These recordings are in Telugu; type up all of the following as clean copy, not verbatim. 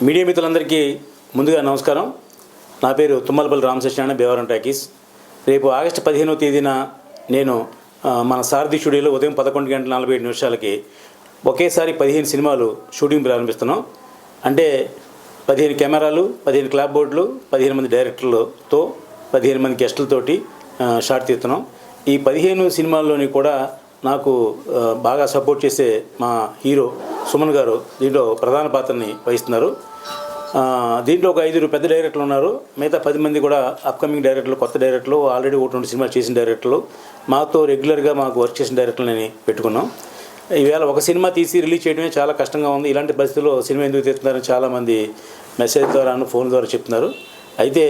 మీడియా మిత్రులందరికీ ముందుగా నమస్కారం. నా పేరు తుమ్మలపల్లి రామసత్యనారాయణ, భీమవరం టాకీస్. రేపు ఆగస్టు 15వ తేదీన నేను మన సారథి స్టూడియోలో ఉదయం 11:47 ఒకేసారి 15 సినిమాలు షూటింగ్ ప్రారంభిస్తున్నాం. అంటే 15 కెమెరాలు, 15 క్లాప్ బోర్డులు, 15 మంది డైరెక్టర్లతో 15 మంది గెస్టులతోటి షాట్ తీస్తున్నాం. ఈ 15 సినిమాల్లోని కూడా నాకు బాగా సపోర్ట్ చేసే మా హీరో సుమన్ గారు దీంట్లో ప్రధాన పాత్రని వహిస్తున్నారు. దీంట్లో ఒక 5 పెద్ద డైరెక్టర్లు ఉన్నారు. మిగతా 10 మంది కూడా అప్కమింగ్ డైరెక్టర్లు, కొత్త డైరెక్టర్లు, ఆల్రెడీ 1-2 సినిమాలు చేసిన డైరెక్టర్లు, మాతో రెగ్యులర్గా మాకు వర్క్ చేసిన డైరెక్టర్లని పెట్టుకున్నాం. ఈవేళ ఒక సినిమా తీసి రిలీజ్ చేయడమే చాలా కష్టంగా ఉంది. ఇలాంటి పరిస్థితుల్లో సినిమా ఎందుకు తీస్తున్నారని చాలామంది మెసేజ్ ద్వారా, ఫోన్ ద్వారా చెప్తున్నారు. అయితే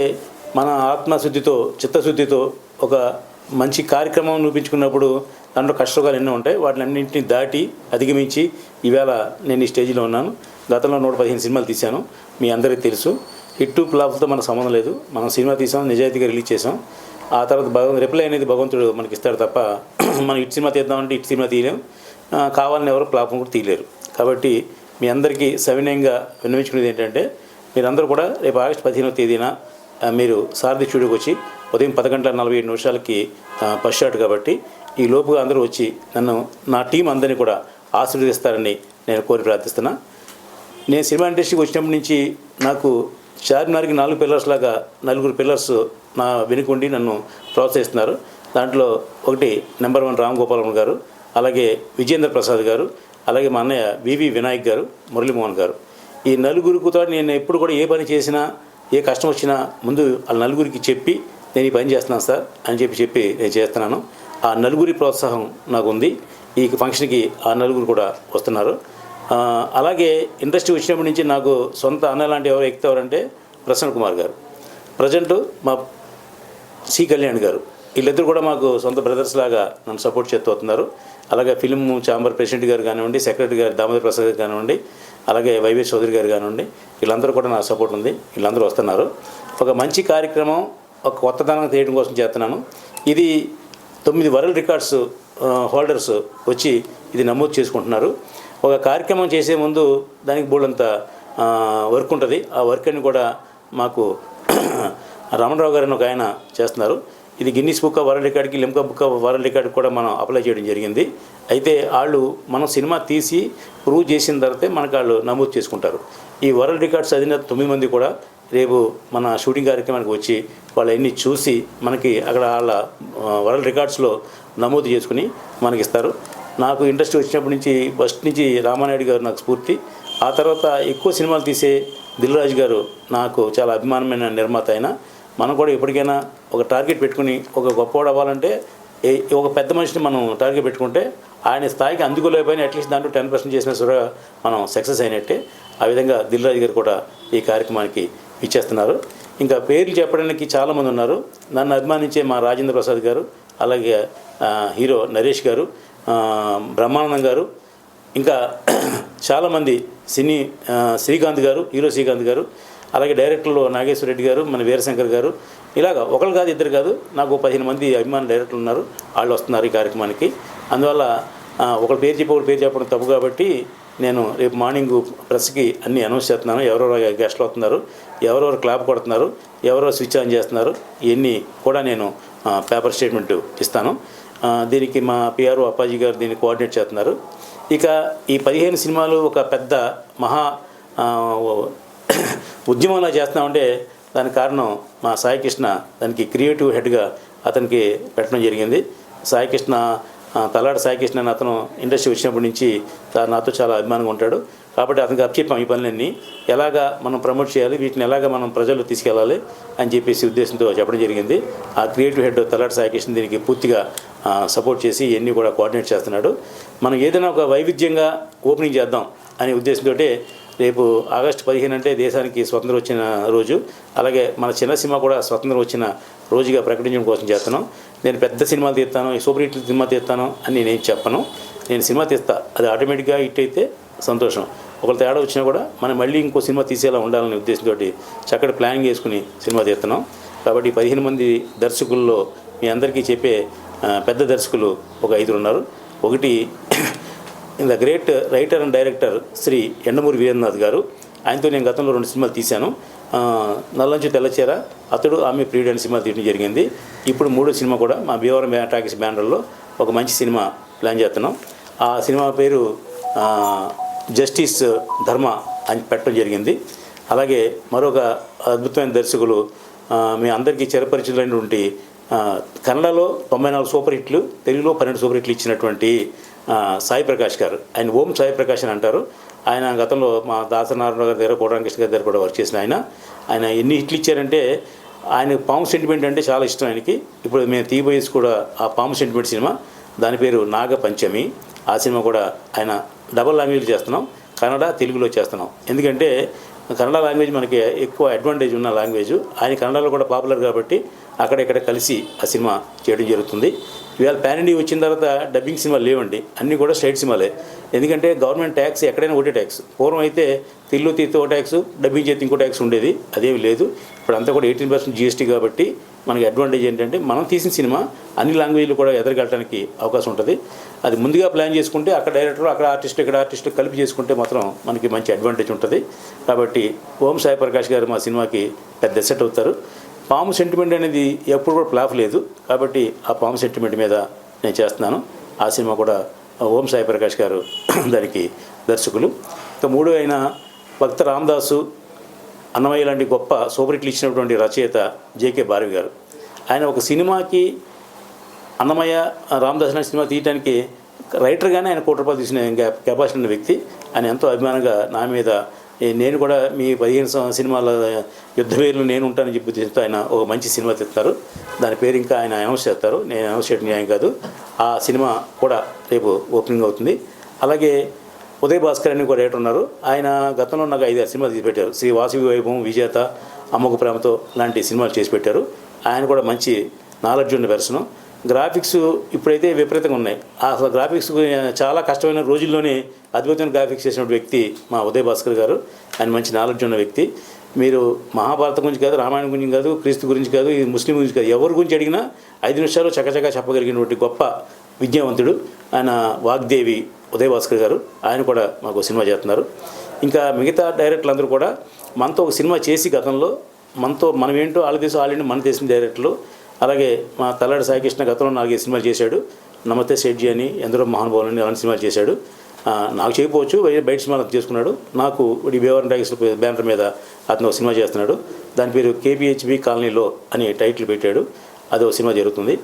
మన ఆత్మశుద్ధితో, చిత్తశుద్ధితో ఒక మంచి కార్యక్రమం చూపించుకున్నప్పుడు దాంట్లో కష్టసుఖాలు ఎన్నో ఉంటాయి. వాటినన్నింటినీ దాటి అధిగమించి ఈవేళ నేను ఈ స్టేజ్లో ఉన్నాను. గతంలో 115 సినిమాలు తీశాను, మీ అందరికీ తెలుసు. హిట్ ఫ్లాప్తో మనకు సంబంధం లేదు. మనం సినిమా తీసాం, నిజాయితీగా రిలీజ్ చేసాం. ఆ తర్వాత రిప్లై అనేది భగవంతుడు మనకి ఇస్తాడు తప్ప మనం హిట్ సినిమా తీద్దామంటే హిట్ సినిమా తీయలేం, కావాలని ఎవరు ఫ్లాప్ కూడా తీయలేరు. కాబట్టి మీ అందరికీ సవినయంగా విన్నవించుకునేది ఏంటంటే, మీరందరూ కూడా రేపు ఆగస్టు 15వ తేదీన మీరు సారథి స్టూడియోకి వచ్చి ఉదయం 10:47 ఫస్ట్ షాట్ కాబట్టి ఈ లోపుగా అందరూ వచ్చి నన్ను, నా టీం అందరినీ కూడా ఆశీర్వదిస్తారని నేను కోరి ప్రార్థిస్తున్నా. నేను సినిమా ఇండస్ట్రీకి వచ్చినప్పటి నుంచి నాకు చార్మినార్కి 4 పిల్లర్స్ లాగా 4 పిల్లర్స్ నా వెనుకుండి నన్ను ప్రోత్సహిస్తున్నారు. దాంట్లో ఒకటి నెంబర్ 1 రామ్ గోపాల్ గారు, అలాగే విజేంద్ర ప్రసాద్ గారు, అలాగే మా అన్నయ్య వివి వినాయక్ గారు, మురళీమోహన్ గారు. ఈ 4 నేను ఎప్పుడు కూడా ఏ పని చేసినా, ఏ కష్టం వచ్చినా ముందు ఆ 4 చెప్పి నేను ఈ పని చేస్తున్నాను సార్ అని చెప్పి నేను చేస్తున్నాను. ఆ 4 ప్రోత్సాహం నాకు ఉంది. ఈ ఫంక్షన్కి ఆ 4 కూడా వస్తున్నారు. అలాగే ఇండస్ట్రీ వచ్చినప్పటి నుంచి నాకు సొంత అన్న లాంటి ఎవరు ఎక్కుతారంటే ప్రసన్న కుమార్ గారు, ప్రజెంట్ మా సి కళ్యాణ్ గారు. వీళ్ళిద్దరు కూడా మాకు సొంత బ్రదర్స్ లాగా నన్ను సపోర్ట్ చేస్తున్నారు. అలాగే ఫిలిం ఛాంబర్ ప్రెసిడెంట్ గారు కానివ్వండి, సెక్రటరీ గారు దామోదర్ ప్రసాద్ గారు కానివ్వండి, అలాగే వైవి చౌదరి గారు కానివ్వండి, వీళ్ళందరూ కూడా నా సపోర్ట్ ఉంది. వీళ్ళందరూ వస్తున్నారు. ఒక మంచి కార్యక్రమం, ఒక కొత్తదనం తీయడం కోసం చేస్తున్నాను. ఇది 9 వరల్డ్ రికార్డ్స్ హోల్డర్స్ వచ్చి ఇది నమోదు చేసుకుంటున్నారు. ఒక కార్యక్రమం చేసే ముందు దానికి బోల్డంత వర్క్ ఉంటుంది. ఆ వర్క్ అని కూడా మాకు రమణరావు గారిని ఒక ఆయన చేస్తున్నారు. ఇది గిన్నీస్ బుక్ ఆఫ్ వరల్డ్ రికార్డ్కి, లిమ్కా బుక్ ఆఫ్ వరల్డ్ రికార్డ్కి కూడా మనం అప్లై చేయడం జరిగింది. అయితే వాళ్ళు మనం సినిమా తీసి ప్రూవ్ చేసిన తర్వాతే మనకు వాళ్ళు నమోదు చేసుకుంటారు. ఈ వరల్డ్ రికార్డ్స్ చదివిన 9 మంది కూడా రేపు మన షూటింగ్ కార్యక్రమానికి వచ్చి వాళ్ళు అన్నీ చూసి మనకి అక్కడ వాళ్ళ వరల్డ్ రికార్డ్స్లో నమోదు చేసుకుని మనకి ఇస్తారు. నాకు ఇండస్ట్రీ వచ్చినప్పటి నుంచి ఫస్ట్ నుంచి రామానాయుడు గారు నాకు స్ఫూర్తి. ఆ తర్వాత ఎక్కువ సినిమాలు తీసే దిల్ రాజు గారు నాకు చాలా అభిమానమైన నిర్మాత. అయినా మనం కూడా ఎప్పటికైనా ఒక టార్గెట్ పెట్టుకుని ఒక గొప్పవాడు అవ్వాలంటే ఒక పెద్ద మనిషిని మనం టార్గెట్ పెట్టుకుంటే ఆయన స్థాయికి అందుకోలేకపోయినా అట్లీస్ట్ దాంట్లో 10% చేసినా సరే మనం సక్సెస్ అయినట్టే. ఆ విధంగా దిల్ రాజు గారు కూడా ఈ కార్యక్రమానికి ఇచ్చేస్తున్నారు. ఇంకా పేర్లు చెప్పడానికి చాలామంది ఉన్నారు. నన్ను అభిమానించే మా రాజేంద్ర ప్రసాద్ గారు, అలాగే హీరో నరేష్ గారు, బ్రహ్మానందం గారు, ఇంకా చాలామంది సినీ శ్రీకాంత్ గారు, హీరో శ్రీకాంత్ గారు, అలాగే డైరెక్టర్లు నాగేశ్వర రెడ్డి గారు, మన వీరశంకర్ గారు, ఇలాగా ఒకరు కాదు, ఇద్దరు కాదు, నాకు 15 మంది అభిమాన డైరెక్టర్లు ఉన్నారు. వాళ్ళు వస్తున్నారు ఈ కార్యక్రమానికి. అందువల్ల ఒకరి పేరు చెప్పి ఒకరి పేరు చెప్పడం తప్పు కాబట్టి నేను రేపు మార్నింగ్ ప్రెస్కి అన్నీ అనౌన్స్ చేస్తున్నాను. ఎవరెవరు గెస్ట్లు వస్తున్నారు, ఎవరెవరు క్లాప్ కొడుతున్నారు, ఎవరెవరు స్విచ్ ఆన్ చేస్తున్నారు, ఇవన్నీ కూడా నేను పేపర్ స్టేట్మెంట్ ఇస్తాను. దీనికి మా పిఆర్ఓ అప్పాజీ గారు దీన్ని కోఆర్డినేట్ చేస్తున్నారు. ఇక ఈ 15 సినిమాలు ఒక పెద్ద మహా ఉద్యమంలా చేస్తున్నామంటే దానికి కారణం మా సాయికృష్ణ. దానికి క్రియేటివ్ హెడ్గా అతనికి పెట్టడం జరిగింది. సాయికృష్ణ, తలాడ సాయికృష్ణ అని అతను ఇండస్ట్రీ వచ్చినప్పటి నుంచి నాతో చాలా అభిమానంగా ఉంటాడు. కాబట్టి అతనికి అప్పచెప్పాం ఈ పనులన్నీ ఎలాగా మనం ప్రమోట్ చేయాలి, వీటిని ఎలాగా మనం ప్రజలు తీసుకెళ్ళాలి అని చెప్పేసి ఉద్దేశంతో చెప్పడం జరిగింది. ఆ క్రియేటివ్ హెడ్ తలాడ సాయికృష్ణ దీనికి పూర్తిగా సపోర్ట్ చేసి ఇవన్నీ కూడా కోఆర్డినేట్ చేస్తున్నాడు. మనం ఏదైనా ఒక వైవిధ్యంగా ఓపెనింగ్ చేద్దాం అనే ఉద్దేశంతో రేపు ఆగస్టు 15 అంటే దేశానికి స్వతంత్రం వచ్చిన రోజు. అలాగే మన చిన్న సినిమా కూడా స్వతంత్రం వచ్చిన రోజుగా ప్రకటించడం కోసం చేస్తున్నాం. నేను పెద్ద సినిమాలు తీస్తాను, సూపర్ హిట్ సినిమా తీస్తాను అని నేను చెప్పను. నేను సినిమా తీస్తా, అది ఆటోమేటిక్గా హిట్ అయితే సంతోషం. ఒకరు తేడా వచ్చినా కూడా మనం మళ్ళీ ఇంకో సినిమా తీసేలా ఉండాలనే ఉద్దేశంతో చక్కటి ప్లానింగ్ చేసుకుని సినిమా తీస్తున్నాం. కాబట్టి 15 మంది దర్శకుల్లో మీ అందరికీ చెప్పే పెద్ద దర్శకులు ఒక 5 ఉన్నారు. ఒకటి the great writer and director Shri Yandamuri Veerendranath గారు, ఆయనతో నేను గతంలో 2 సినిమాలు తీశాను. నల్లంచు తెల్లచీర, అతడు ఆమె ప్రియుడు అనే సినిమా తీయడం జరిగింది. ఇప్పుడు 3వ సినిమా కూడా మా భీమవరం టాకీస్ బ్యానర్లో ఒక మంచి సినిమా ప్లాన్ చేస్తున్నాం. ఆ సినిమా పేరు జస్టిస్ ధర్మ అని పెట్టడం జరిగింది. అలాగే మరొక అద్భుతమైన దర్శకులు మీ అందరికీ చిరపరిచితులైనటువంటి కన్నడలో 94 సూపర్ హిట్లు, తెలుగులో 12 సూపర్ హిట్లు ఇచ్చినటువంటి సాయి ప్రకాష్ గారు. ఆయన ఓం సాయి ప్రకాష్ అని అంటారు. ఆయన గతంలో మా దాసనారాయణ గారి దగ్గర, కోటరామకృష్ణ గారి దగ్గర కూడా వర్క్ చేసిన ఆయన ఎన్ని హిట్లు ఇచ్చారంటే ఆయన పాము సెంటిమెంట్ అంటే చాలా ఇష్టం ఆయనకి. ఇప్పుడు మేము తీయబోయేసి కూడా ఆ పాము సెంటిమెంట్ సినిమా, దాని పేరు నాగ పంచమి. ఆ సినిమా కూడా ఆయన డబల్ లాంగ్వేజ్ చేస్తున్నాం, కన్నడ తెలుగులో చేస్తున్నాం. ఎందుకంటే కన్నడ లాంగ్వేజ్ మనకి ఎక్కువ అడ్వాంటేజ్ ఉన్న లాంగ్వేజ్. ఆయన కన్నడలో కూడా పాపులర్ కాబట్టి అక్కడెక్కడ కలిసి ఆ సినిమా చేయడం జరుగుతుంది. ఇవాళ పాన్ ఇండియా వచ్చిన తర్వాత డబ్బింగ్ సినిమాలు లేవండి, అన్నీ కూడా స్టేట్ సినిమాలే. ఎందుకంటే గవర్నమెంట్ ట్యాక్స్ ఎక్కడైనా ఒకటే ట్యాక్స్. పూర్వం అయితే తెలుగులో తీస్తే ఒక ట్యాక్స్, డబ్బింగ్ చేస్తే ఇంకో ట్యాక్స్ ఉండేది, అదేమి లేదు. ఇప్పుడు అంతా కూడా 18% GST కాబట్టి మనకి అడ్వాంటేజ్ ఏంటంటే మనం తీసిన సినిమా అన్ని లాంగ్వేజ్లు కూడా ఎదరగలడానికి అవకాశం ఉంటుంది. అది ముందుగా ప్లాన్ చేసుకుంటే అక్కడ డైరెక్టర్, అక్కడ ఆర్టిస్ట్, ఇక్కడ ఆర్టిస్ట్ కలిపి చేసుకుంటే మాత్రం మనకి మంచి అడ్వాంటేజ్ ఉంటుంది. కాబట్టి ఓం సాయి ప్రకాష్ గారు మా సినిమాకి పెద్ద సెట్ అవుతారు. పాము సెంటిమెంట్ అనేది ఎప్పుడు కూడా ఫ్లాప్ లేదు కాబట్టి ఆ పాము సెంటిమెంట్ మీద నేను చేస్తున్నాను. ఆ సినిమా కూడా ఓం సాయి ప్రకాష్ గారు దానికి దర్శకులు. ఇక 3వ అయిన భక్త రామదాసు, అన్నమయ్య లాంటి గొప్ప సూపర్ హిట్లు ఇచ్చినటువంటి రచయిత జేకే భారవి గారు. ఆయన ఒక సినిమాకి అన్నమయ్య రామదాస్ అనే సినిమా తీయడానికి రైటర్గానే ఆయన ₹1 తీసిన కెపాసిటీ ఉన్న వ్యక్తి. ఆయన ఎంతో అభిమానంగా నా మీద, నేను కూడా మీ 15 సినిమాల యుద్ధవీరులు నేను ఉంటానని చెప్తూ ఆయన ఒక మంచి సినిమా తీస్తారు. దాని పేరు ఇంకా ఆయన అనౌన్స్ చేస్తారు, నేను అనౌన్స్ చేయడం న్యాయం కాదు. ఆ సినిమా కూడా రేపు ఓపెనింగ్ అవుతుంది. అలాగే ఉదయ్ భాస్కర్ అని ఒక రైటర్ ఉన్నారు. ఆయన గతంలో నాకు 5-6 సినిమాలు తీసి పెట్టారు. శ్రీ వాసవి వైభవం, విజేత, అమ్మకు ప్రేమతో లాంటి సినిమాలు చేసి పెట్టారు. ఆయన కూడా మంచి నాలెడ్జ్ ఉన్న పర్సన్. గ్రాఫిక్స్ ఇప్పుడైతే విపరీతంగా ఉన్నాయి. అసలు గ్రాఫిక్స్ చాలా కష్టమైన రోజుల్లోనే అద్భుతమైన గ్రాఫిక్స్ చేసిన వ్యక్తి మా ఉదయ్ భాస్కర్ గారు. ఆయన మంచి నాలెడ్జ్ ఉన్న వ్యక్తి. మీరు మహాభారతం గురించి కాదు, రామాయణం గురించి కాదు, క్రీస్తు గురించి కాదు, ఈ ముస్లిం గురించి కాదు, ఎవరి గురించి అడిగినా 5 నిమిషాలు చక్కచక్క చెప్పగలిగినటువంటి గొప్ప విద్యావంతుడు ఆయన వాగ్దేవి ఉదయ్ భాస్కర్ గారు. ఆయన కూడా మాకు సినిమా చేస్తున్నారు. ఇంకా మిగతా డైరెక్టర్లు అందరూ కూడా మనతో ఒక సినిమా చేసి గతంలో మనతో మనం ఏంటో వాళ్ళ దేశం వాళ్ళని మన దేశం డైరెక్టర్లు. అలాగే మా తల్లాడి సాయికృష్ణ గతంలో 4-5 సినిమాలు చేశాడు. నమస్తే షెడ్జీ అని, ఎందరో మహానుభావులని అలాంటి సినిమాలు చేశాడు. నాకు చేయకపోవచ్చు, బయట సినిమాలు చేసుకున్నాడు. నాకు భీమవరం టాకీస్ బ్యానర్ మీద అతను ఒక సినిమా చేస్తున్నాడు. దాని పేరు KPHB కాలనీలో అని టైటిల్ పెట్టాడు. అది ఒక సినిమా జరుగుతుంది.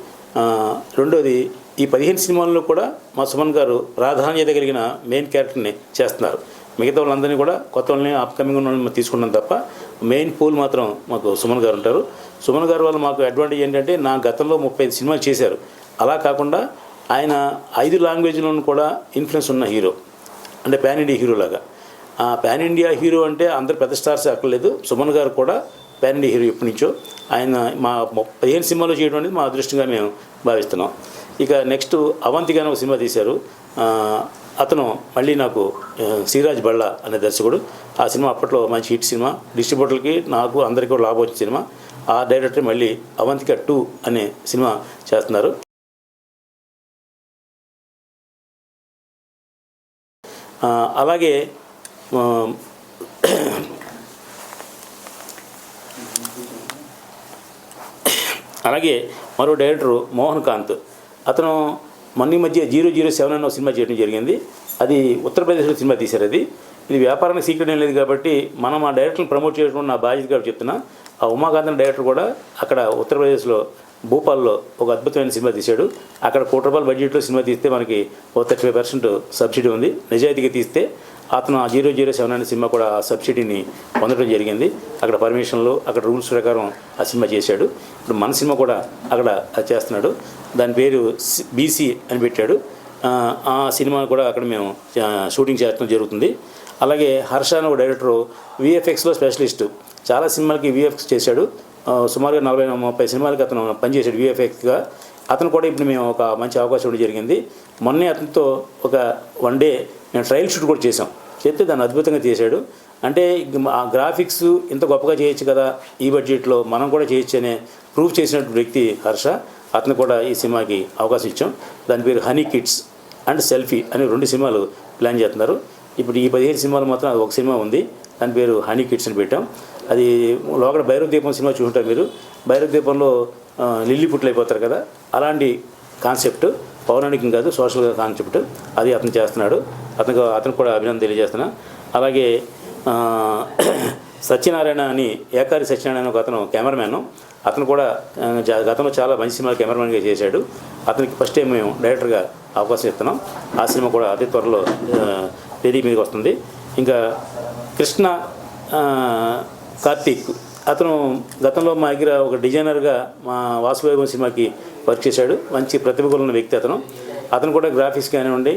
రెండోది, ఈ 15 సినిమాల్లో కూడా మా సుమన్ గారు ప్రాధాన్యత కలిగిన మెయిన్ క్యారెక్టర్ని చేస్తున్నారు. మిగతా వాళ్ళందరినీ కూడా కొత్త వాళ్ళని అప్కమింగ్ ఉన్న వాళ్ళని తీసుకున్నాం తప్ప మెయిన్ పూల్ మాత్రం మాకు సుమన్ గారు ఉంటారు. సుమన్ గారు వల్ల మాకు అడ్వాంటేజ్ ఏంటంటే నా గతంలో 35 సినిమాలు చేశారు. అలా కాకుండా ఆయన 5 లాంగ్వేజ్లోనూ కూడా ఇన్ఫ్లుయెన్స్ ఉన్న హీరో, అంటే పాన్ ఇండియా హీరో లాగా. పాన్ ఇండియా హీరో అంటే అందరు పెద్ద స్టార్స్ అక్కర్లేదు. సుమన్ గారు కూడా పాన్ ఇండియా హీరో ఎప్పటి నుంచో. ఆయన మా 15 సినిమాలు చేయడం అనేది మా అదృష్టంగా మేము భావిస్తున్నాం. ఇక నెక్స్ట్ అవంతిగా ఒక సినిమా తీశారు. అతను మళ్ళీ నాకు శ్రీరాజ్ బళ్ళ అనే దర్శకుడు. ఆ సినిమా అప్పట్లో మంచి హిట్ సినిమా, డిస్ట్రిబ్యూటర్కి నాకు అందరికీ కూడా లాభం వచ్చిన సినిమా. ఆ డైరెక్టర్ మళ్ళీ అవంతిక 2 అనే సినిమా చేస్తున్నారు. అలాగే మరో డైరెక్టరు మోహన్ కాంత్. అతను మొన్న మధ్య 007 అనే సినిమా చేయడం జరిగింది. అది ఉత్తరప్రదేశ్లో సినిమా తీశారు. ఇది వ్యాపారానికి సీక్రెట్ ఏం లేదు కాబట్టి మనం ఆ డైరెక్టర్ని ప్రమోట్ చేయడం నా బాధ్యత కాబట్టి చెప్తున్నా. ఆ ఉమాకాంత్ డైరెక్టర్ కూడా అక్కడ ఉత్తరప్రదేశ్లో భూపాల్లో ఒక అద్భుతమైన సినిమా తీశాడు. అక్కడ ₹1 బడ్జెట్లో సినిమా తీస్తే మనకి 35% సబ్సిడీ ఉంది. నిజాయితీగా తీస్తే అతను ఆ 007 అనే సినిమా కూడా ఆ సబ్సిడీని పొందడం జరిగింది. అక్కడ పర్మిషన్లు, అక్కడ రూల్స్ ప్రకారం ఆ సినిమా చేశాడు. ఇప్పుడు మన సినిమా కూడా అక్కడ చేస్తున్నాడు. దాని పేరు BC అని పెట్టాడు. ఆ సినిమా కూడా అక్కడ మేము షూటింగ్ చేయడం జరుగుతుంది. అలాగే హర్ష అనే ఒక డైరెక్టరు VFXలో స్పెషలిస్టు. చాలా సినిమాలకి VFX చేశాడు. సుమారుగా 40-30 సినిమాలకి అతను పనిచేశాడు VFXగా. అతను కూడా ఇప్పుడు మేము ఒక మంచి అవకాశం ఇవ్వడం జరిగింది. మొన్నే అతనితో ఒక 1 డే మేము ట్రయల్ షూట్ కూడా చేసాం. చెప్తే దాన్ని అద్భుతంగా చేశాడు. అంటే ఆ గ్రాఫిక్స్ ఇంత గొప్పగా చేయొచ్చు కదా, ఈ బడ్జెట్లో మనం కూడా చేయొచ్చు అనే ప్రూవ్ చేసినటువంటి వ్యక్తి హర్ష. అతను కూడా ఈ సినిమాకి అవకాశం ఇచ్చాం. దాని పేరు హనీ కిడ్స్ అండ్ సెల్ఫీ అని 2 సినిమాలు ప్లాన్ చేస్తున్నారు. ఇప్పుడు ఈ 15 సినిమాలు మాత్రం అది ఒక సినిమా ఉంది. దాని పేరు హనీ కిడ్స్ అని పెట్టాం. అది లోపల భైరవ దీపం సినిమా చూసుంటారు మీరు. భైరవ దీపంలో లిల్లీ పుట్లు అయిపోతారు కదా, అలాంటి కాన్సెప్ట్, పౌరాణికం కాదు, సోషల్ కాన్సెప్ట్. అది అతను చేస్తున్నాడు. అతను కూడా అభినందన తెలియజేస్తున్నా. అలాగే సత్యనారాయణ అని, ఏకారి సత్యనారాయణ ఒక అతను కెమెరామ్యాన్. అతను కూడా గతంలో చాలా మంచి సినిమాలు కెమెరామ్యాన్గా చేశాడు. అతనికి ఫస్ట్ టైం మేము డైరెక్టర్గా అవకాశం ఇస్తున్నాం. ఆ సినిమా కూడా అతి త్వరలో వేదిక మీదకి వస్తుంది. ఇంకా కృష్ణ కార్తీక్, అతను గతంలో మా దగ్గర ఒక డిజైనర్గా మా వాసువైభవం సినిమాకి వర్క్ చేశాడు. మంచి ప్రతిభ ఉన్న వ్యక్తి అతను కూడా గ్రాఫిక్స్ కానివ్వండి,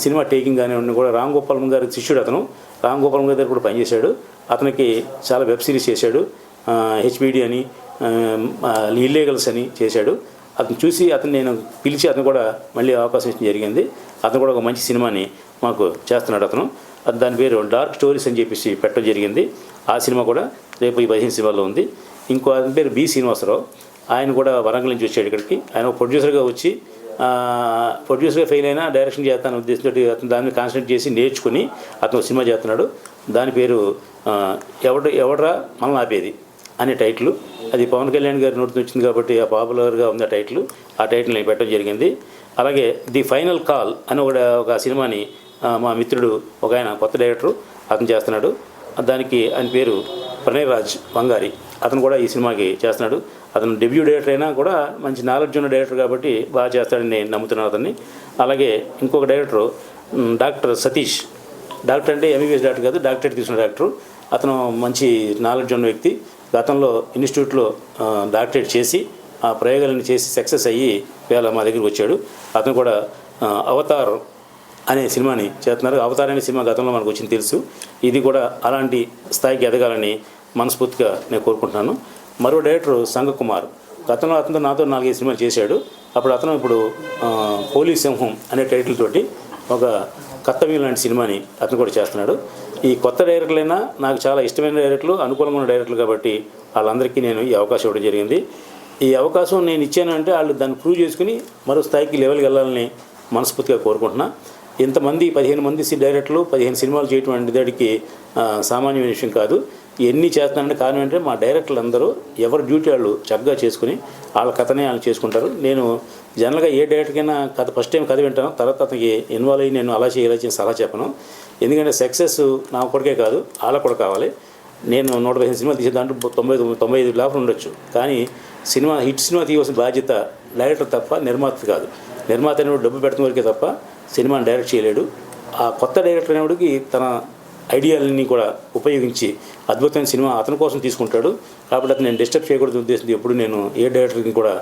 సినిమా టేకింగ్ కానివ్వండి కూడా రామ్ గోపాలం గారి శిష్యుడు. అతను రామ్ గోపాలం గారి దగ్గర కూడా పనిచేశాడు. అతనికి చాలా వెబ్ సిరీస్ చేశాడు. హెచ్బిడి అని, ఇల్లీగల్స్ అని చేశాడు. అతను చూసి నేను పిలిచి అతను కూడా మళ్ళీ అవకాశం ఇచ్చడం జరిగింది. అతను కూడా ఒక మంచి సినిమాని మాకు చేస్తున్నాడు. దాని పేరు డార్క్ స్టోరీస్ అని చెప్పేసి పెట్టడం జరిగింది. ఆ సినిమా కూడా రేపు ఈ 15 సినిమాల్లో ఉంది. ఇంకో అతని పేరు బి శ్రీనివాసరావు. ఆయన కూడా వరంగల్ నుంచి వచ్చాడు ఇక్కడికి. ఆయన ప్రొడ్యూసర్గా వచ్చి ప్రొడ్యూసర్గా ఫెయిల్ అయినా డైరెక్షన్ చేస్తాను ఉద్దేశంతో అతను దాన్ని కాన్సన్ట్రేట్ చేసి నేర్చుకుని అతను సినిమా చేస్తున్నాడు. దాని పేరు ఎవడ్రా మనం ఆపేది అనే టైటిల్. అది పవన్ కళ్యాణ్ గారి నోటి వచ్చింది కాబట్టి ఆ పాపులర్గా ఉంది ఆ టైటిల్ నేను పెట్టడం జరిగింది. అలాగే ది ఫైనల్ కాల్ అని ఒక సినిమాని మా మిత్రుడు ఒక ఆయన కొత్త డైరెక్టరు అతను చేస్తున్నాడు. దానికి ఆయన పేరు ప్రణయ్ రాజ్ వంగారి. అతను కూడా ఈ సినిమాకి చేస్తున్నాడు. అతను డెబ్యూ డైరెక్టర్ అయినా కూడా మంచి నాలెడ్జ్ ఉన్న డైరెక్టర్ కాబట్టి బాగా చేస్తాడని నేను నమ్ముతున్నాను అతన్ని. అలాగే ఇంకొక డైరెక్టరు డాక్టర్ సతీష్. డాక్టర్ అంటే ఎంబీబీఎస్ డాక్టర్ కాదు, డాక్టరేట్ తీసుకున్న డాక్టరు. అతను మంచి నాలెడ్జ్ ఉన్న వ్యక్తి. గతంలో ఇన్స్టిట్యూట్లో డాక్టరేట్ చేసి ఆ ప్రయోగాలను చేసి సక్సెస్ అయ్యి వేళ మా దగ్గరికి వచ్చాడు. అతను కూడా అవతార్ అనే సినిమాని చేస్తున్నారు. అవతార్ అనే సినిమా గతంలో మనకు వచ్చింది తెలుసు. ఇది కూడా అలాంటి స్థాయికి ఎదగాలని మనస్ఫూర్తిగా నేను కోరుకుంటున్నాను. మరో డైరెక్టర్ సంగకుమార్. గతంలో అతను నాతో 4-5 సినిమాలు చేశాడు. ఇప్పుడు పోలీస్ సింహం అనే టైటిల్ తోటి ఒక కర్తవ్యం లాంటి సినిమాని అతను కూడా చేస్తున్నాడు. ఈ కొత్త డైరెక్టర్లైనా నాకు చాలా ఇష్టమైన డైరెక్టర్లు, అనుకూలంగా ఉన్న డైరెక్టర్లు కాబట్టి వాళ్ళందరికీ నేను ఈ అవకాశం ఇవ్వడం జరిగింది. ఈ అవకాశం నేను ఇచ్చానంటే వాళ్ళు దాన్ని ప్రూవ్ చేసుకుని మరో స్థాయికి లెవెల్కి వెళ్ళాలని మనస్ఫూర్తిగా కోరుకుంటున్నా. ఇంతమంది 15 మంది డైరెక్టర్లు 15 సినిమాలు చేయటం అనేది సామాన్యమైన విషయం కాదు. ఎన్ని చేస్తున్నారంటే కారణం ఏంటంటే మా డైరెక్టర్లు అందరూ ఎవరి డ్యూటీ వాళ్ళు చక్కగా చేసుకుని వాళ్ళ కథనే వాళ్ళు చేసుకుంటారు. నేను జనరల్గా ఏ డైరెక్టర్కైనా ఫస్ట్ టైం కథ వింటాను, తర్వాత అతనికి ఇన్వాల్వ్ అయ్యి నేను అలా చేయాలి సలహా చెప్పను. ఎందుకంటే సక్సెస్ నా ఒక్కడికే కాదు, వాళ్ళకు కూడా కావాలి. నేను 115 సినిమాలు తీసే దాంట్లో 95 లాభం ఉండొచ్చు. కానీ హిట్ సినిమా తీయవలసిన బాధ్యత డైరెక్టర్ తప్ప నిర్మాత కాదు. నిర్మాత అనేవాడు డబ్బు పెడుతున్న వరకే తప్ప సినిమాని డైరెక్ట్ చేయలేడు. ఆ కొత్త డైరెక్టర్ అనేవాడికి తన ఐడియాలని కూడా ఉపయోగించి అద్భుతమైన సినిమా అతని కోసం తీసుకుంటాడు. కాబట్టి అతను నేను డిస్టర్బ్ చేయకూడదు ఉద్దేశంతో ఎప్పుడు నేను ఏ డైరెక్టర్కి కూడా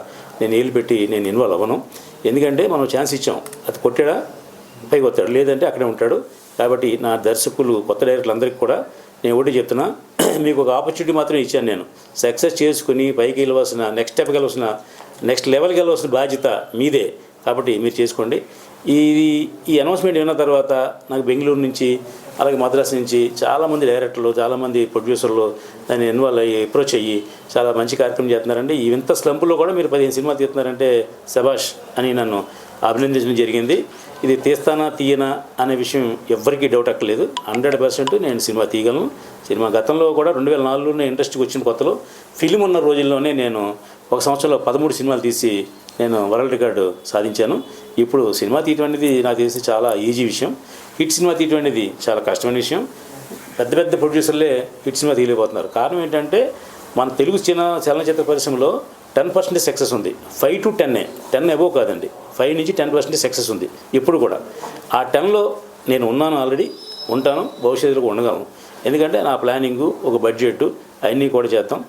నేను ఏళ్ళు పెట్టి నేను ఇన్వాల్వ్ అవ్వను. ఎందుకంటే మనం ఛాన్స్ ఇచ్చాం, అది కొట్టాడా పైకి వస్తాడు, లేదంటే అక్కడే ఉంటాడు. కాబట్టి నా దర్శకులు కొత్త డైరెక్టర్లు అందరికీ కూడా నేను ఒకటి చెప్తున్నా, మీకు ఒక ఆపర్చునిటీ మాత్రమే ఇచ్చాను. నేను సక్సెస్ చేసుకుని పైకి వెళ్ళవలసిన నెక్స్ట్ స్టెప్కి వెళ్ళవలసిన నెక్స్ట్ లెవెల్కి వెళ్ళవలసిన బాధ్యత మీదే. కాబట్టి మీరు చేసుకోండి. ఈ అనౌన్స్మెంట్ విన్న తర్వాత నాకు బెంగళూరు నుంచి అలాగే మద్రాసు నుంచి చాలామంది డైరెక్టర్లు, చాలామంది ప్రొడ్యూసర్లు దాన్ని ఇన్వాల్వ్ అయ్యి అప్రోచ్ అయ్యి చాలా మంచి కార్యక్రమం చేస్తున్నారండి. ఈ ఇంత స్లంపుల్లో కూడా మీరు 15 సినిమాలు తీస్తున్నారంటే శభాష్ అని నన్ను అభినందించడం జరిగింది. ఇది తీస్తానా తీయనా అనే విషయం ఎవ్వరికీ డౌట్ అక్కర్లేదు. 100% నేను సినిమా తీయగలను. సినిమా గతంలో కూడా 2004లో ఇండస్ట్రీకి వచ్చిన కొత్తలో ఫిలిం ఉన్న రోజుల్లోనే నేను ఒక సంవత్సరంలో 13 సినిమాలు తీసి నేను వరల్డ్ రికార్డు సాధించాను. ఇప్పుడు సినిమా తీయటం అనేది నాకు తెలిసి చాలా ఈజీ విషయం. హిట్ సినిమా తీయటం అనేది చాలా కష్టమైన విషయం. పెద్ద పెద్ద ప్రొడ్యూసర్లే హిట్ సినిమా తీయలేకపోతున్నారు. కారణం ఏంటంటే మన తెలుగు చలనచిత్ర పరిశ్రమలో 10% సక్సెస్ ఉంది. 5 to 10 అబోవ్ కాదండి, 5 నుంచి 10% సక్సెస్ ఉంది ఇప్పుడు కూడా. ఆ 10లో నేను ఉన్నాను, ఆల్రెడీ ఉంటాను, భవిష్యత్తులో ఉండగలను. ఎందుకంటే నా ప్లానింగు, ఒక బడ్జెట్ అవన్నీ కూడా చేద్దాం.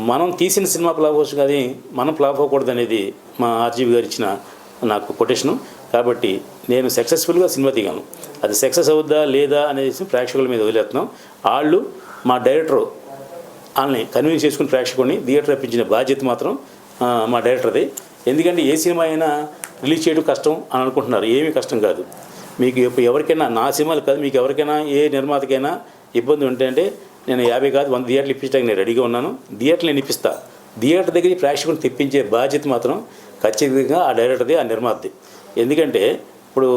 మనం తీసిన సినిమా ఫ్లాప్ అవ్వచ్చు కానీ మనం ఫ్లాప్ అవ్వకూడదు అనేది మా ఆర్జీవి గారు ఇచ్చిన నాకు కొటేషను. కాబట్టి నేను సక్సెస్ఫుల్గా సినిమా తీయగలను. అది సక్సెస్ అవుద్దా లేదా అనేది ప్రేక్షకుల మీద వదిలేస్తున్నాం. వాళ్ళు మా డైరెక్టర్ వాళ్ళని కన్విన్స్ చేసుకుని ప్రేక్షకుడిని థియేటర్ రప్పించిన బాధ్యత మాత్రం మా డైరెక్టర్ది. ఎందుకంటే ఏ సినిమా అయినా రిలీజ్ చేయడం కష్టం అని అనుకుంటున్నారు. ఏమీ కష్టం కాదు. మీకు ఎవరికైనా, నా సినిమాలు కాదు, మీకు ఎవరికైనా ఏ నిర్మాతకైనా ఇబ్బంది ఉంటే అంటే నేను 50 కాదు 100 థియేటర్లు ఇప్పించడానికి నేను రెడీగా ఉన్నాను. థియేటర్లు నేను ఇప్పిస్తా. థియేటర్ దగ్గర ప్రేక్షకుని తెప్పించే బాధ్యత మాత్రం ఖచ్చితంగా ఆ డైరెక్టర్ది, ఆ నిర్మాతది. ఎందుకంటే ఇప్పుడు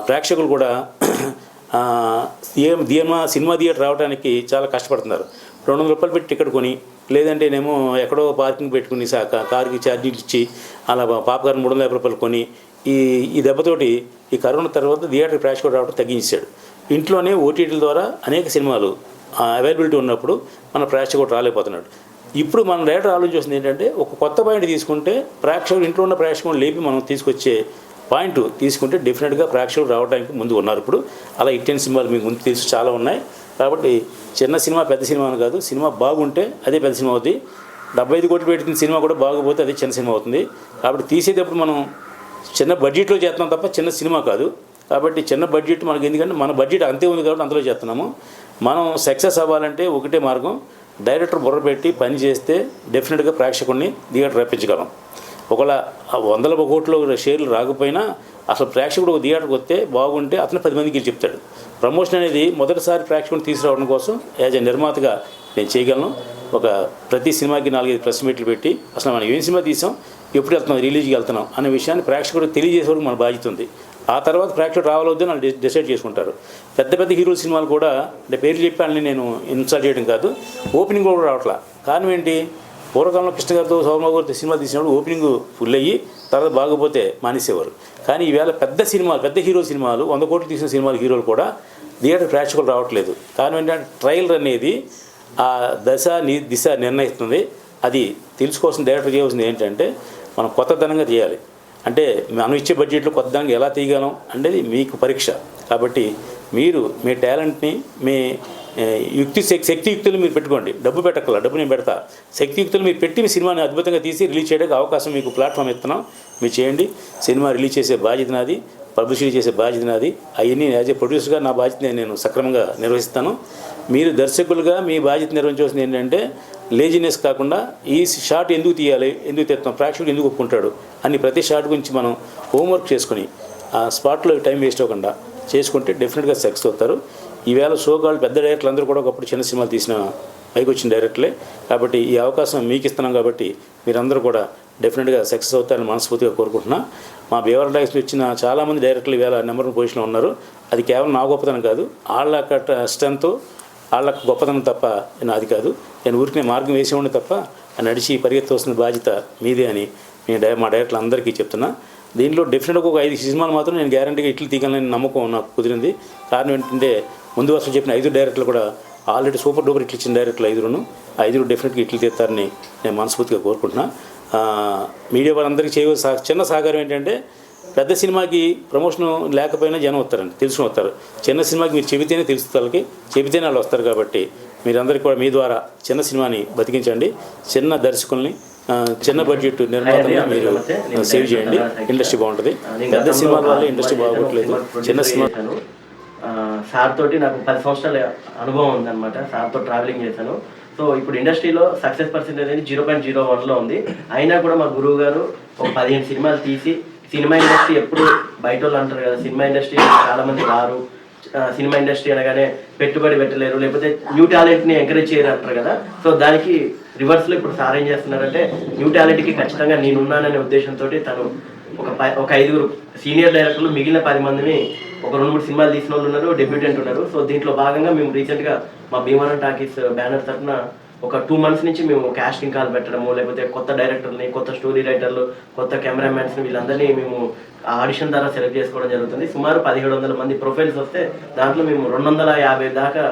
ప్రేక్షకులు కూడా సినిమా థియేటర్ రావడానికి చాలా కష్టపడుతున్నారు. 200 రూపాయలు పెట్టి టికెట్ కొని, లేదంటేనేమో ఎక్కడో పార్కింగ్ పెట్టుకుని కార్కి ఛార్జీలు ఇచ్చి అలా పాప్కార్న్ 350 రూపాయలు కొని ఈ దెబ్బతోటి ఈ కరోనా తర్వాత థియేటర్ ప్రేక్షకుడు రావడం తగ్గించాడు. ఇంట్లోనే ఓటీటీల ద్వారా అనేక సినిమాలు అవైలబిలిటీ ఉన్నప్పుడు మన ప్రేక్షకుడు రాలేకపోతున్నాడు. ఇప్పుడు మన డైరెక్టర్ ఆలోచించింది ఏంటంటే, ఒక కొత్త పాయింట్ తీసుకుంటే ప్రేక్షకుడు ఇంట్లో ఉన్న ప్రేక్షకుడు లేపి మనం తీసుకొచ్చే పాయింట్ తీసుకుంటే డెఫినెట్గా ప్రేక్షకులు రావడానికి ముందు ఉన్నారు. ఇప్పుడు అలా హిట్ సినిమాలు మీకు ముందు తెలుసు చాలా ఉన్నాయి. కాబట్టి చిన్న సినిమా పెద్ద సినిమా అని కాదు, సినిమా బాగుంటే అదే పెద్ద సినిమా అవుతుంది. 75 కోట్లు పెట్టిన సినిమా కూడా బాగుపోతే అదే చిన్న సినిమా అవుతుంది. కాబట్టి తీసేటప్పుడు మనం చిన్న బడ్జెట్లో చేస్తున్నాం తప్ప చిన్న సినిమా కాదు. కాబట్టి చిన్న బడ్జెట్ మనకి, ఎందుకంటే మన బడ్జెట్ అంతే ఉంది కాబట్టి అందులో చేస్తున్నాము. మనం సక్సెస్ అవ్వాలంటే ఒకటే మార్గం, డైరెక్టర్ బుర్ర పెట్టి పని చేస్తే డెఫినెట్గా ప్రేక్షకుడిని థియేటర్ రప్పించగలం. ఒకవేళ 100 కోట్ల షేర్లు రాకపోయినా అసలు ప్రేక్షకుడు ఒక థియేటర్కి వస్తే బాగుంటే అతను 10 మందికి చెప్తాడు. ప్రమోషన్ అనేది మొదటిసారి ప్రేక్షకుడిని తీసుకురావడం కోసం యాజ్ ఎ నిర్మాతగా నేను చేయగలను. ప్రతి సినిమాకి 4-5 ప్రెస్ మీట్లు పెట్టి అసలు మనం ఏం సినిమా తీసాం, ఎప్పుడు వెళ్తున్నాం, రిలీజ్కి వెళ్తున్నాం అనే విషయాన్ని ప్రేక్షకుడికి తెలియజేసేవారికి మన బాధ్యత ఉంది. ఆ తర్వాత ప్రేక్షకుడు రావాలొద్దని వాళ్ళు డిసైడ్ చేసుకుంటారు. పెద్ద పెద్ద హీరోల సినిమాలు కూడా, అంటే పేర్లు చెప్పాలని నేను ఇన్స్టాల్ చేయడం కాదు, ఓపెనింగ్ కూడా రావట్లా. కారణం ఏంటి, పూర్వకాలంలో కృష్ణ గారితో సోమబాబు గారితో సినిమా తీసినప్పుడు ఓపెనింగ్ ఫుల్ అయ్యి తర్వాత బాగపోతే మానేసేవారు. కానీ ఈవేళ పెద్ద హీరో సినిమాలు 100 కోట్లు తీసిన సినిమాలు హీరోలు కూడా థియేటర్ ప్రేక్షకులు రావట్లేదు. కారణం ఏంటంటే ట్రైలర్ అనేది ఆ దిశ నిర్ణయిస్తుంది. అది తెలుసుకోవాల్సిన డైరెక్టర్ చేయవలసింది ఏంటంటే, మనం కొత్తదనంగా చేయాలి. అంటే మనం ఇచ్చే బడ్జెట్లో కొత్తదనంగా ఎలా తీయగలం అనేది మీకు పరీక్ష. కాబట్టి మీరు మీ టాలెంట్ని, మీ శక్తియుక్తులు మీరు పెట్టుకోండి. డబ్బు పెట్టక్కల, డబ్బు నేను పెడతా. శక్తియుక్తులు మీరు పెట్టి మీ సినిమాని అద్భుతంగా తీసి రిలీజ్ చేయడానికి అవకాశం మీకు ప్లాట్ఫామ్ ఇస్తున్నాం, మీరు చేయండి. సినిమా రిలీజ్ చేసే బాధ్యత నాది, పబ్లిసిటీ చేసే బాధ్యత నాది. అవన్నీ యాజ్ ఏ ప్రొడ్యూసర్గా నా బాధ్యత నేను సక్రమంగా నిర్వహిస్తాను. మీరు దర్శకులుగా మీ బాధ్యత నిర్వహించవలసింది ఏంటంటే, లేజినెస్ కాకుండా ఈ షాట్ ఎందుకు తీయాలి, ఎందుకు తెస్తాం, ప్రేక్షకుడు ఎందుకు ఒప్పుకుంటాడు అని ప్రతి షాట్ గురించి మనం హోంవర్క్ చేసుకుని ఆ స్పాట్లో టైం వేస్ట్ అవ్వకుండా చేసుకుంటే డెఫినెట్గా సక్సెస్ అవుతారు. ఈవేళ షోకాళ్ళు పెద్ద డైరెక్టర్లు అందరూ కూడా ఒకప్పుడు చిన్న సినిమాలు తీసిన పైకి వచ్చిన డైరెక్టర్లే. కాబట్టి ఈ అవకాశం మీకు ఇస్తున్నాం. కాబట్టి మీరందరూ కూడా డెఫినెట్గా సక్సెస్ అవుతారని మనస్ఫూర్తిగా కోరుకుంటున్నా. మా భీమవరం టైమ్స్లో వచ్చిన చాలామంది డైరెక్టర్లు ఈవేళ నెంబర్ 1 పొజిషన్లో ఉన్నారు. అది కేవలం నా గొప్పతనం కాదు, వాళ్ళ స్ట్రెంత్, వాళ్ళకు గొప్పతనం తప్ప నాది కాదు. నేను ఊరికి మార్గం వేసేవాడిని తప్ప నడిచి పరిగెత్తవలసిన బాధ్యత మీదే అని మా డైరెక్టర్లు అందరికీ చెప్తున్నా. దీంట్లో డెఫినెట్గా ఒక 5 సినిమాలు మాత్రం నేను గ్యారంటీగా ఇట్లు తీగలని నమ్మకం నాకు కుదిరింది. కారణం ఏంటంటే, ముందు వర్షం చెప్పిన 5 డైరెక్టర్లు కూడా ఆల్రెడీ సూపర్ డూపర్ ఇట్లు ఇచ్చిన డైరెక్టర్లు 5 డెఫినెట్గా ఇట్లు తీస్తారని నేను మనస్ఫూర్తిగా కోరుకుంటున్నా. మీడియా వాళ్ళందరికీ చేయవలసిన చిన్న సహకారం ఏంటంటే, పెద్ద సినిమాకి ప్రమోషన్ లేకపోయినా జనం వస్తారండి, తెలుసుకుని వస్తారు. చిన్న సినిమాకి మీరు చెబితేనే తెలుస్తుంది, వాళ్ళకి చెబితేనే వాళ్ళు వస్తారు. కాబట్టి మీరందరికీ కూడా మీ ద్వారా చిన్న సినిమాని బతికించండి. చిన్న దర్శకుల్ని, చిన్న బడ్జెట్ నిర్మాతల్ని మీరు సేవ్ చేయండి. ఇండస్ట్రీ బాగుంటుంది. పెద్ద సినిమాల వల్ల ఇండస్ట్రీ బాగోట్లేదు. చిన్న సినిమా సార్ తోటి నాకు 10 సంవత్సరాల అనుభవం ఉందన్నమాట. సార్తో ట్రావెలింగ్ చేశాను. సో ఇప్పుడు ఇండస్ట్రీలో సక్సెస్ పర్సెంటేజ్ అనేది 0.01లో ఉంది. అయినా కూడా మా గురువు గారు ఒక 15 సినిమాలు తీసి, సినిమా ఇండస్ట్రీ ఎప్పుడు బయట వాళ్ళు అంటారు కదా, సినిమా ఇండస్ట్రీ చాలామంది రారు, సినిమా ఇండస్ట్రీ అనగానే పెట్టుబడి పెట్టలేరు, లేకపోతే న్యూ టాలెంట్ని ఎంకరేజ్ చేయరు అంటారు కదా. సో దానికి రివర్స్లో ఇప్పుడు సార్ ఏం చేస్తున్నారంటే, న్యూ టాలెంట్కి ఖచ్చితంగా నేనున్నాననే ఉద్దేశంతో తను ఒక 5 సీనియర్ డైరెక్టర్లు, మిగిలిన 10 మందిని ఒక 2-3 సినిమాలు తీసిన వాళ్ళు ఉన్నారు, డెబ్యూటెంట్ ఉన్నారు. సో దీంట్లో భాగంగా మేము రీసెంట్గా మా భీమవరం టాకీస్ బ్యానర్ తరఫున ఒక 2 months నుంచి మేము కాస్టింగ్ కాల్ పెట్టడము, లేకపోతే కొత్త డైరెక్టర్ని, కొత్త స్టోరీ రైటర్లు, కొత్త కెమెరామ్యాన్స్ని వీళ్ళందరినీ మేము ఆడిషన్ ద్వారా సెలెక్ట్ చేసుకోవడం జరుగుతుంది. సుమారు 1700 మంది ప్రొఫైల్స్ వస్తే దాంట్లో మేము 250 దాకా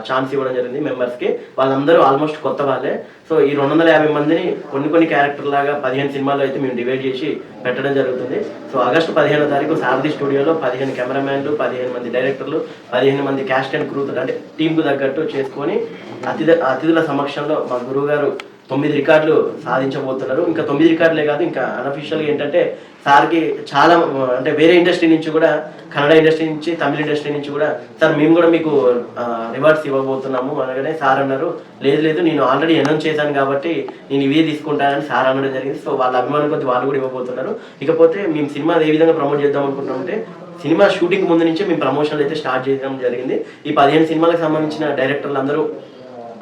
ఛాన్స్ ఇవ్వడం జరిగింది మెంబర్స్కి. వాళ్ళందరూ ఆల్మోస్ట్ కొత్త వాళ్ళే. సో ఈ 250 మందిని కొన్ని క్యారెక్టర్ లాగా 15 సినిమాల్లో అయితే మేము డివైడ్ చేసి పెట్టడం జరుగుతుంది. సో ఆగస్టు 15వ తారీఖు సారథి స్టూడియోలో 15 కెమెరామ్యాన్లు, 15 మంది డైరెక్టర్లు, 15 మంది క్యాస్ట్ అండ్ క్రూ, అంటే టీంకు తగ్గట్టు చేసుకొని అతిథుల సమక్షంలో మా గురువు గారు 9 రికార్డులు సాధించబోతున్నారు. ఇంకా 9 రికార్డులే కాదు, ఇంకా అన్అఫీషియల్గా ఏంటంటే సార్కి చాలా, అంటే వేరే ఇండస్ట్రీ నుంచి కూడా, కన్నడ ఇండస్ట్రీ నుంచి, తమిళ ఇండస్ట్రీ నుంచి కూడా, సార్ మేము కూడా మీకు రివార్డ్స్ ఇవ్వబోతున్నాము అనగానే సార్ అన్నారు, లేదు నేను ఆల్రెడీ అనౌన్స్ చేశాను కాబట్టి నేను ఇవే తీసుకుంటానని సార్ అనడం జరిగింది. సో వాళ్ళ అభిమానం కొద్ది వాళ్ళు కూడా ఇవ్వబోతున్నారు. ఇకపోతే మేము సినిమా ఏ విధంగా ప్రమోట్ చేద్దాం అనుకుంటున్నామంటే, సినిమా షూటింగ్ ముందు నుంచే మేము ప్రమోషన్లు అయితే స్టార్ట్ చేయడం జరిగింది. ఈ 15 సినిమాలకు సంబంధించిన డైరెక్టర్లు అందరూ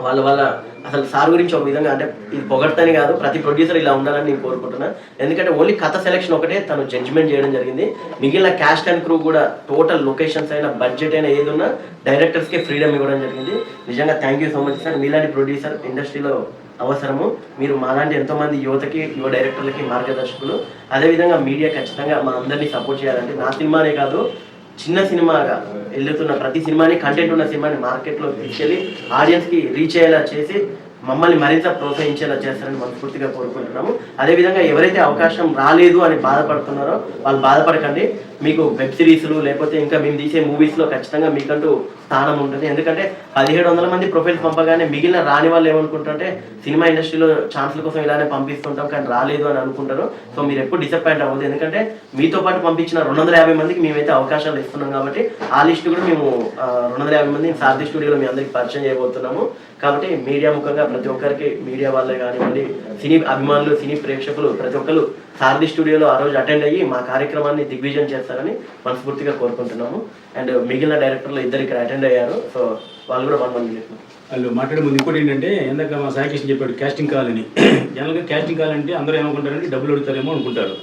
వాళ్ళ అసలు సార్ గురించి ఒక విధంగా అంటే ఇది పొగడతని కాదు, ప్రతి ప్రొడ్యూసర్ ఇలా ఉండాలని నేను కోరుకుంటున్నాను. ఎందుకంటే ఓన్లీ కథ సెలెక్షన్ ఒకటే తను జడ్జ్మెంట్ చేయడం జరిగింది. మిగిలిన క్యాస్ట్ అండ్ క్రూ కూడా టోటల్ లొకేషన్స్ అయినా బడ్జెట్ అయినా ఏది ఉన్నా డైరెక్టర్స్కే ఫ్రీడమ్ ఇవ్వడం జరిగింది. నిజంగా thank you so much sir. మీలాంటి ప్రొడ్యూసర్ ఇండస్ట్రీలో అవసరము. మీరు మాలాంటి ఎంతోమంది యువతకి, యువ డైరెక్టర్లకి మార్గదర్శకులు. అదేవిధంగా మీడియా ఖచ్చితంగా మా అందరినీ సపోర్ట్ చేయాలంటే నా సినిమానే కాదు, చిన్న సినిమాగా వెళ్తున్న ప్రతి సినిమాని, కంటెంట్ ఉన్న సినిమాని మార్కెట్లో తీసుకెళ్ళి ఆడియన్స్కి రీచ్ అయ్యేలా చేసి మమ్మల్ని మరింత ప్రోత్సహించేలా చేస్తారని మనస్ఫూర్తిగా కోరుకుంటున్నాము. అదేవిధంగా ఎవరైతే అవకాశం రాలేదు అని బాధపడుతున్నారో వాళ్ళు బాధపడకండి. మీకు వెబ్ సిరీస్లు లేకపోతే ఇంకా మేము తీసే మూవీస్లో ఖచ్చితంగా మీకంటూ స్థానం ఉంటుంది. ఎందుకంటే 1700 మంది ప్రొఫైల్స్ పంపగానే మిగిలిన రాని వాళ్ళు ఏమనుకుంటారంటే సినిమా ఇండస్ట్రీలో ఛాన్స్ల కోసం ఇలానే పంపిస్తుంటాం కానీ రాలేదు అని అనుకుంటారు. సో మీరు ఎప్పుడు డిసప్పాయింట్ అవ్వదు. ఎందుకంటే మీతో పాటు పంపించిన 250 మందికి మేమైతే అవకాశాలు ఇస్తున్నాం కాబట్టి ఆ లిస్ట్ కూడా మేము 250 మంది సారథి స్టూడియోలో మీ అందరికి పరిచయం చేయబోతున్నాము. కాబట్టి మీడియా ముఖంగా ప్రతి ఒక్కరికి, మీడియా వాళ్ళే కానివ్వండి, సినీ అభిమానులు, సినీ ప్రేక్షకులు ప్రతి ఒక్కరు సారథి స్టూడియోలో ఆ రోజు అటెండ్ అయ్యి మా కార్యక్రమాన్ని దిగ్విజయం చేస్తారని మనస్ఫూర్తిగా కోరుకుంటున్నాము. అండ్ మిగిలిన డైరెక్టర్లు ఇద్దరు ఇక్కడ అటెండ్ అయ్యారు. సో వాళ్ళు కూడా వాళ్ళు మాట్లాడే ముందు ఇంకోటి ఏంటంటే, ఇందాక మా సాయికృష్ణ చెప్పాడు క్యాస్టింగ్ కావాలని. జనరల్గా క్యాస్టింగ్ కావాలంటే అందరూ ఏమనుకుంటారంటే డబ్బులు అడుగుతారేమో అనుకుంటారు.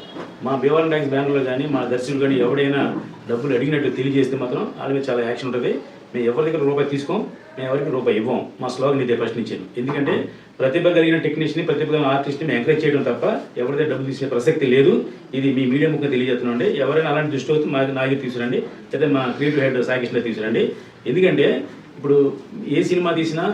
మా భీమవరం ట్యాక్స్ బ్యాంకులో కానీ మా దర్శకులు కానీ ఎవడైనా డబ్బులు అడిగినట్టు తెలియజేస్తే మాత్రం వాళ్ళ మీద చాలా యాక్షన్ ఉంటుంది. మేము ఎవరి దగ్గర రూపాయి తీసుకోం, మేము ఎవరికి రూపాయి ఇవ్వం. మా స్లోగన్ ఇదే ఫస్ట్ నుంచి. ఎందుకంటే ప్రతిభ కలిగిన టెక్నీషియన్ని, ప్రతిభ కలిగిన ఆర్టిస్ట్ని మేము ఎంకరేజ్ చేయడం తప్ప ఎవరిదే డబ్బులు తీసే ప్రసక్తి లేదు. ఇది మీ మీడియా ముఖ్యంగా తెలియజేస్తున్నాండి. ఎవరైనా అలాంటి దృష్టి వస్తే మా దగ్గర తీసుకురండి, లేదా మా క్రియేటివ్ హెడ్ సాయికృష్ణ తీసుకురండి. ఎందుకంటే ఇప్పుడు ఏ సినిమా తీసినా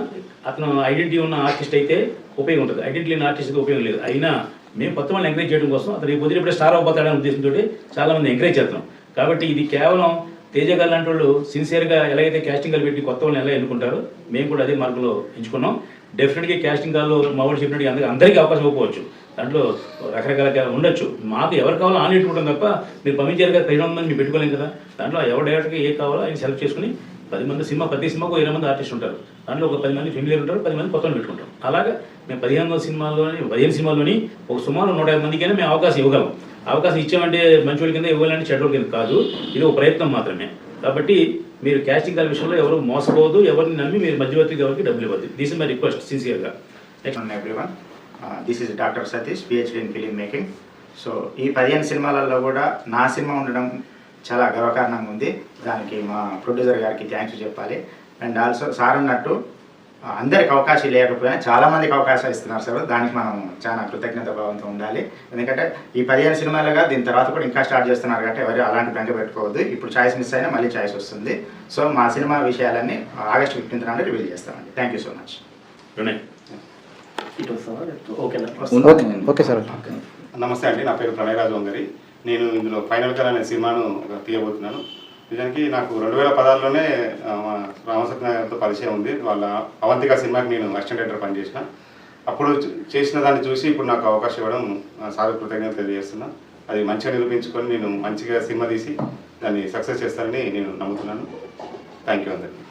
అతను ఐడెంటిటీ ఉన్న ఆర్టిస్ట్ అయితే ఉపయోగం ఉంటుంది, ఐడెంటిటీ లేని ఆర్టిస్ట్కి ఉపయోగం లేదు. అయినా మేము కొత్త వాళ్ళని ఎంకరేజ్ చేయడం కోసం అతను రేపు పొద్దున స్టార్ అవ్వబోతాడనే ఉద్దేశంతో చాలామంది ఎంకరేజ్ చేస్తాం. కాబట్టి ఇది కేవలం తేజ గారు లాంటి వాళ్ళు సిన్సియర్గా ఎలాగైతే క్యాస్టింగ్ కాల్ పెట్టి కొత్త వాళ్ళని ఎలా ఎన్నుకుంటారో మేము కూడా అదే మార్గంలో ఎంచుకున్నాం. డెఫినెట్గా క్యాస్టింగ్ కాల్లో మా వాళ్ళు చెప్పినట్టు అందరికీ అవకాశం ఇవ్వకపోవచ్చు, దాంట్లో రకరకాలుగా ఉండొచ్చు. మాకు ఎవరు కావాలో ఆన్ ఇట్టుకుంటాం తప్ప మీరు పంపించారు కదా 1500 మంది మీరు పెట్టుకోలేం కదా. దాంట్లో ఎవరు డైరెక్ట్గా ఏ కావాలో ఆయన సెలెక్ట్ చేసుకుని 10 మంది సినిమా, ప్రతి సినిమాకు 20 మంది ఆర్టిస్ట్ ఉంటారు. దాంట్లో ఒక 10 మంది ఫెమిలియర్ ఉంటారు, 10 మంది కొత్తలు పెట్టుకుంటాం. అలాగా మేము 15 సినిమాల్లోని ఒక సుమారు 150 మందికైనా మేము అవకాశం ఇవ్వగలం. అవకాశం ఇచ్చామంటే మంచి వాళ్ళ కింద, ఇవ్వాలంటే చెడ్డ వాళ్ళ కింద కాదు. ఇది ఒక ప్రయత్నం మాత్రమే. కాబట్టి మీరు క్యాస్టింగ్ కాల్ విషయంలో ఎవరు మోసపోవద్దు, ఎవరిని నమ్మి మీరు మధ్యవర్తికి ఎవరికి డబ్బులు ఇవ్వద్దు. దిస్ ఇస్ మై రిక్వెస్ట్ సిన్సియర్గా. Everyone, this is doctor Satish, PhD in film making. So ఈ 15 సినిమాలలో కూడా నా సినిమా ఉండడం చాలా గర్వకారణంగా ఉంది. దానికి మా ప్రొడ్యూసర్ గారికి థ్యాంక్స్ చెప్పాలి. అండ్ ఆల్సో సార్ అన్నట్టు అందరికి అవకాశం లేకపోయినా చాలామందికి అవకాశాలు ఇస్తున్నారు సార్. దానికి మనం చాలా కృతజ్ఞత భావంతో ఉండాలి. ఎందుకంటే ఈ 15 సినిమాలుగా దీని తర్వాత కూడా ఇంకా స్టార్ట్ చేస్తున్నారు కాబట్టి ఎవరు అలాంటి బెంగ పెట్టుకోవద్దు. ఇప్పుడు ఛాయిస్ మిస్ అయినా మళ్ళీ ఛాయిస్ వస్తుంది. సో మా సినిమా విషయాలన్నీ ఆగస్ట్ 15th నాడు రివీల్ చేస్తామండి. Thank you so much. Okay sir. నమస్తే అండి, నా పేరు ప్రణయరాజు వంగరి. నేను ఇందులో ఫైనల్ కలర్ అనే సినిమాను తీయబోతున్నాను. నిజానికి నాకు 2016లోనే రామసత్యనారాయణతో పరిచయం ఉంది. వాళ్ళ అవంతిక సినిమాకి నేను అసిస్టెంట్ డైరెక్టర్ పనిచేసిన. అప్పుడు చేసిన దాన్ని చూసి ఇప్పుడు నాకు అవకాశం ఇవ్వడం సార్ కృతజ్ఞత తెలియజేస్తున్నా. అది మంచిగా నిరూపించుకొని నేను మంచిగా సినిమా తీసి దాన్ని సక్సెస్ చేస్తానని నేను నమ్ముతున్నాను. థ్యాంక్ యూ అందరికీ.